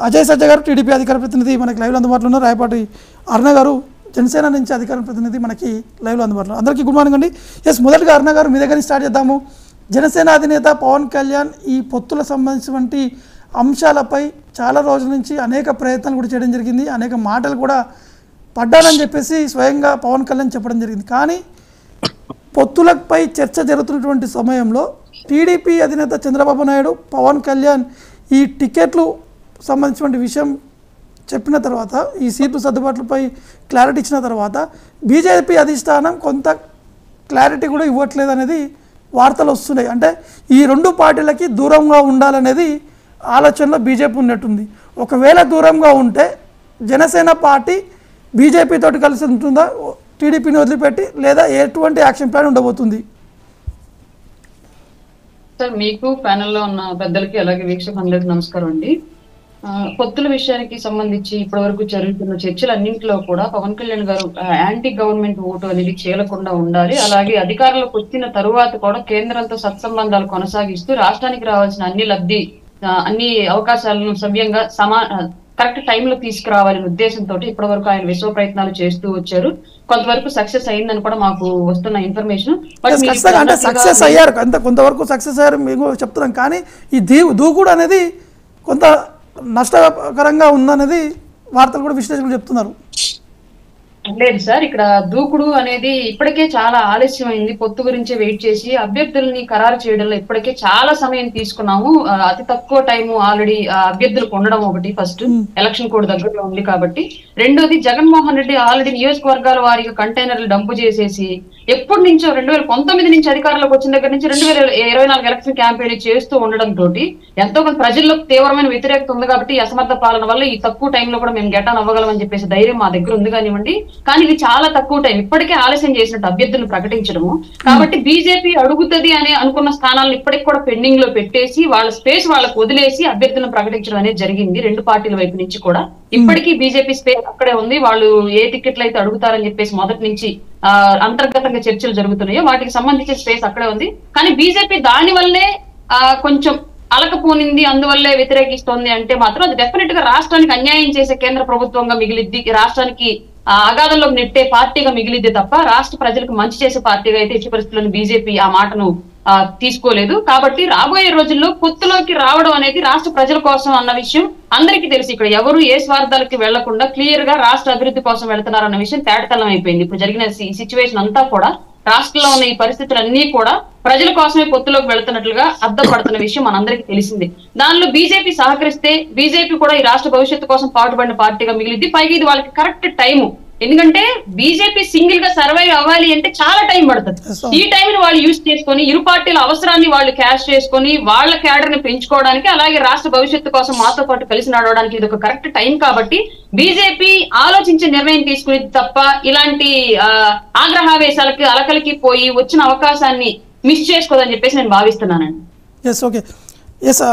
అజయ్ సజ్జ గారు టీడీపీ అధికార ప్రతినిధి మనకి లైవ్లో అందుబాటులో ఉన్నారు. రాయపాటి అరుణ గారు జనసేన నుంచి అధికార ప్రతినిధి మనకి లైవ్లో అందుబాటులో. అందరికీ గుడ్ మార్నింగ్ అండి. ఎస్, మొదటిగా అరుణ గారు మీ దగ్గర స్టార్ట్ చేద్దాము. జనసేన అధినేత పవన్ కళ్యాణ్ ఈ పొత్తులకు సంబంధించినటువంటి అంశాలపై చాలా రోజుల నుంచి అనేక ప్రయత్నాలు కూడా చేయడం జరిగింది, అనేక మాటలు కూడా పడ్డానని చెప్పేసి స్వయంగా పవన్ కళ్యాణ్ చెప్పడం జరిగింది. కానీ పొత్తులపై చర్చ జరుగుతున్నటువంటి సమయంలో టీడీపీ అధినేత చంద్రబాబు నాయుడు పవన్ కళ్యాణ్ ఈ టికెట్లు సంబంధించిన విషయం చెప్పిన తర్వాత, ఈ సీట్లు సర్దుబాట్లపై క్లారిటీ ఇచ్చిన తర్వాత బీజేపీ అధిష్టానం కొంత క్లారిటీ కూడా ఇవ్వట్లేదు అనేది వార్తలు వస్తున్నాయి. అంటే ఈ రెండు పార్టీలకి దూరంగా ఉండాలనేది ఆలోచనలో బీజేపీ ఉన్నట్టుంది. ఒకవేళ దూరంగా ఉంటే జనసేన పార్టీ బీజేపీతో కలిసి ఉంటుందా, టీడీపీని వదిలిపెట్టి, లేదా ఎటువంటి యాక్షన్ ప్లాన్ ఉండబోతుంది? సార్, మీకు ప్యానెల్లో ఉన్న పెద్దలకి అలాగే వీక్షకులందరికీ నమస్కారం అండి. పొత్తుల విషయానికి సంబంధించి ఇప్పటి వరకు జరుగుతున్న చర్చలన్నింటిలో కూడా పవన్ కళ్యాణ్ గారు యాంటీ గవర్నమెంట్ ఓటు అనేది చేయకుండా ఉండాలి, అలాగే అధికారంలోకి వచ్చిన తరువాత కూడా కేంద్రంతో సత్సంబంధాలు కొనసాగిస్తూ రాష్ట్రానికి రావాల్సిన అన్ని అవకాశాలను సవ్యంగా కరెక్ట్ టైంలో తీసుకురావాలనే ఉద్దేశంతో ఇప్పటి వరకు ఆయన విశ్వ ప్రయత్నాలు చేస్తూ వచ్చారు. కొంతవరకు సక్సెస్ అయిందని కూడా మాకు వస్తున్న ఇన్ఫర్మేషన్. అంటే సక్సెస్ అయ్యారు, కొంతవరకు సక్సెస్ అయ్యారు మీకు చెప్తున్నాం. కానీ ఈ దూకుడు అనేది కొంత నష్టకరంగా ఉందనేది వార్తలు కూడా విశ్లేషకులు చెప్తున్నారు. లేదు సార్, ఇక్కడ దూకుడు అనేది ఇప్పటికే చాలా ఆలస్యమైంది. పొత్తు గురించి వెయిట్ చేసి అభ్యర్థుల్ని ఖరారు చేయడంలో ఇప్పటికే చాలా సమయం తీసుకున్నాము. అతి తక్కువ టైం ఆల్రెడీ అభ్యర్థులకు ఉండడం ఒకటి, ఫస్ట్ ఎలక్షన్ కోడ్ దగ్గరలో ఉంది కాబట్టి. రెండోది, జగన్మోహన్ రెడ్డి ఆల్రెడీ నియోజకవర్గాల వారికి కంటైనర్లు డంపు చేసేసి ఎప్పటి నుంచో 2019 నుంచి అధికారంలోకి వచ్చిన దగ్గర నుంచి 2024 ఎలక్షన్ క్యాంపెయిన్ చేస్తూ ఉండడంతో ఎంతో కొంత ప్రజల్లో తీవ్రమైన వ్యతిరేకత ఉంది కాబట్టి అసమర్థ పాలన వల్ల ఈ తక్కువ టైంలో కూడా మేము గెటాన్ అవ్వగలమని చెప్పేసి ధైర్యం మా దగ్గర ఉంది కానివ్వండి. కానీ ఇది చాలా తక్కువ టైం, ఇప్పటికే ఆలస్యం చేసినట్టు అభ్యర్థులను ప్రకటించడము. కాబట్టి బీజేపీ అడుగుతుంది అని అనుకున్న స్థానాలను ఇప్పటికి కూడా పెండింగ్ లో పెట్టేసి వాళ్ళ స్పేస్ వాళ్ళకు వదిలేసి అభ్యర్థులను ప్రకటించడం అనేది జరిగింది రెండు పార్టీల వైపు నుంచి కూడా. ఇప్పటికీ బీజేపీ స్పేస్ అక్కడే ఉంది. వాళ్ళు ఏ టికెట్లు అయితే అడుగుతారని చెప్పేసి మొదటి నుంచి అంతర్గతంగా చర్చలు జరుగుతున్నాయో వాటికి సంబంధించిన స్పేస్ అక్కడే ఉంది. కానీ బీజేపీ దాని వల్లే కొంచెం అలకపోనింది, అందువల్లే వ్యతిరేకిస్తోంది అంటే మాత్రం అది డెఫినెట్ గా రాష్ట్రానికి అన్యాయం చేసే కేంద్ర ప్రభుత్వంగా మిగిలిద్ది, రాష్ట్రానికి అగాధంలో నెట్టే పార్టీగా మిగిలిద్ది తప్ప రాష్ట్ర ప్రజలకు మంచి చేసే పార్టీగా అయితే ఎట్టి పరిస్థితుల్లో బీజేపీ ఆ మాటను తీసుకోలేదు. కాబట్టి రాబోయే రోజుల్లో పొత్తులోకి రావడం అనేది రాష్ట్ర ప్రజల కోసం అన్న విషయం అందరికీ తెలుసు. ఇక్కడ ఎవరు ఏ స్వార్థాలకి వెళ్లకుండా క్లియర్ గా రాష్ట్ర అభివృద్ధి కోసం వెళ్తున్నారన్న విషయం తేటతెల్లం అయిపోయింది. ఇప్పుడు జరిగిన సిచ్యువేషన్ అంతా కూడా రాష్ట్రంలో ఉన్న ఈ పరిస్థితులన్నీ కూడా ప్రజల కోసమే పొత్తులోకి వెళుతున్నట్లుగా అర్థపడుతున్న విషయం మనందరికీ తెలిసింది. దానిలో బీజేపీ సహకరిస్తే బీజేపీ కూడా ఈ రాష్ట్ర భవిష్యత్తు కోసం పాటుపడిన పార్టీగా మిగిలింది. పైగా ఇది వాళ్ళకి కరెక్ట్ టైము. ఎందుకంటే బీజేపీ సింగిల్ గా సర్వైవ్ అవ్వాలి అంటే చాలా టైం పడుతుంది. ఈ టైంని వాళ్ళు యూజ్ చేసుకొని ఇరు పార్టీల అవసరాన్ని వాళ్ళు క్యాష్ చేసుకొని వాళ్ళ క్యాడర్ ని పెంచుకోవడానికి, అలాగే రాష్ట్ర భవిష్యత్తు కోసం మాతో పాటు కలిసి నడవడానికి ఇది ఒక కరెక్ట్ టైం. కాబట్టి బీజేపీ ఆలోచించే నిర్ణయం తీసుకునేది తప్ప ఇలాంటి ఆగ్రహావేశాలకి అలకలకి పోయి వచ్చిన అవకాశాన్ని మిస్ చేసుకోదని చెప్పేసి నేను భావిస్తున్నానండి. Yes, okay. ఎస్,